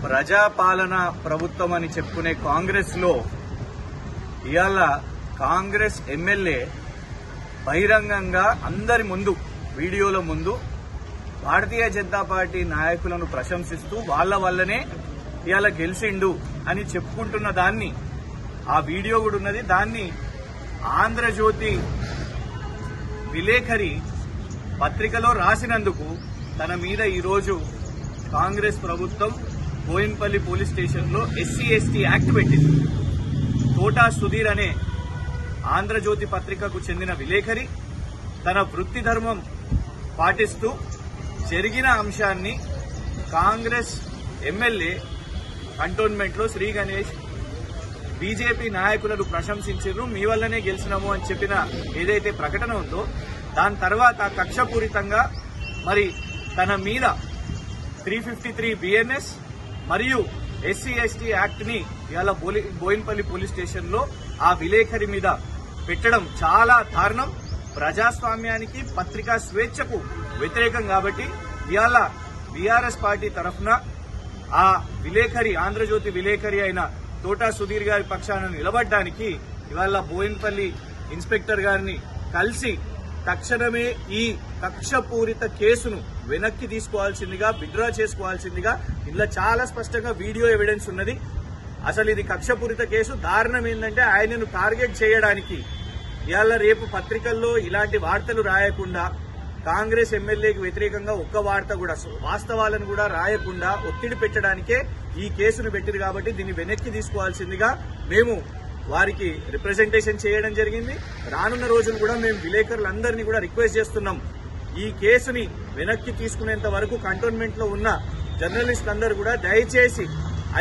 ప్రజాపాలన ప్రభుత్వం అని చెప్పుకునే కాంగ్రెస్ లో ఇవాళ కాంగ్రెస్ ఎమ్మెల్యే బహిరంగంగా అందరి ముందు వీడియోల ముందు భారతీయ జనతా పార్టీ నాయకులను ప్రశంసిస్తూ వాళ్ళ వల్లనే ఇవాళ గెలిచిండు అని చెప్పుకుంటున్న దాన్ని ఆ వీడియో కూడా ఉన్నది. దాన్ని ఆంధ్రజ్యోతి విలేకరి పత్రికలో రాసినందుకు తన మీద ఈరోజు కాంగ్రెస్ ప్రభుత్వం బోయిన్పల్లి పోలీస్ స్టేషన్లో SC/ST యాక్ట్ పెట్టింది. తోటా సుధీర్ అనే ఆంధ్రజ్యోతి పత్రికకు చెందిన విలేకరి తన వృత్తి ధర్మం పాటిస్తూ జరిగిన అంశాన్ని కాంగ్రెస్ ఎమ్మెల్యే కంటోన్మెంట్ లో శ్రీ గణేష్ బీజేపీ నాయకులను ప్రశంసించారు, మీ వల్లనే గెలిచినాము అని చెప్పిన ఏదైతే ప్రకటన ఉందో దాని తర్వాత కక్షపూరితంగా మరి తన మీద 353 BNS మరియు SC/ST యాక్ట్ ని ఇవాళ బోయిన్పల్లి పోలీస్ స్టేషన్ లో ఆ విలేకరి మీద పెట్టడం చాలా దారుణం. ప్రజాస్వామ్యానికి పత్రికా స్వేచ్ఛకు వ్యతిరేకం. కాబట్టి ఇవాళ బీఆర్ఎస్ పార్టీ తరఫున ఆ విలేకరి ఆంధ్రజ్యోతి విలేకరి అయిన తోటా సుధీర్ గారి పక్షాన నిలబడడానికి ఇవాళ బోయిన్పల్లి ఇన్స్పెక్టర్ గారిని కలిసి తక్షణమే ఈ కక్షపూరిత కేసును వెనక్కి తీసుకోవాల్సిందిగా, విత్డ్రా చేసుకోవాల్సిందిగా ఇందులో చాలా స్పష్టంగా వీడియో ఎవిడెన్స్ ఉన్నది. అసలు ఇది కక్షపూరిత కేసు. దారుణం ఏంటంటే ఆయనను టార్గెట్ చేయడానికి ఇవాళ రేపు పత్రికల్లో ఇలాంటి వార్తలు రాయకుండా, కాంగ్రెస్ ఎమ్మెల్యేకి వ్యతిరేకంగా ఒక్క వార్త కూడా వాస్తవాలను కూడా రాయకుండా ఒత్తిడి పెట్టడానికే ఈ కేసును పెట్టింది. కాబట్టి దీన్ని వెనక్కి తీసుకోవాల్సిందిగా మేము వారికి రిప్రజెంటేషన్ చేయడం జరిగింది. రానున్న రోజులు కూడా మేము విలేకరులందరినీ కూడా రిక్వెస్ట్ చేస్తున్నాం, ఈ కేసుని వెనక్కి తీసుకునేంత వరకు కంటోన్మెంట్ లో ఉన్న జర్నలిస్టులందరూ కూడా దయచేసి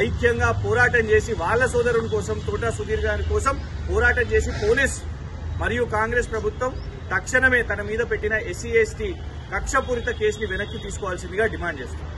ఐక్యంగా పోరాటం చేసి వాళ్ళ సోదరుని కోసం, తోటా సుధీర్ గారి కోసం పోరాటం చేసి పోలీస్ మరియు కాంగ్రెస్ ప్రభుత్వం తక్షణమే తన మీద పెట్టిన SC/ST కక్షపూరిత కేసుని వెనక్కి తీసుకోవాల్సిందిగా డిమాండ్ చేస్తుంది.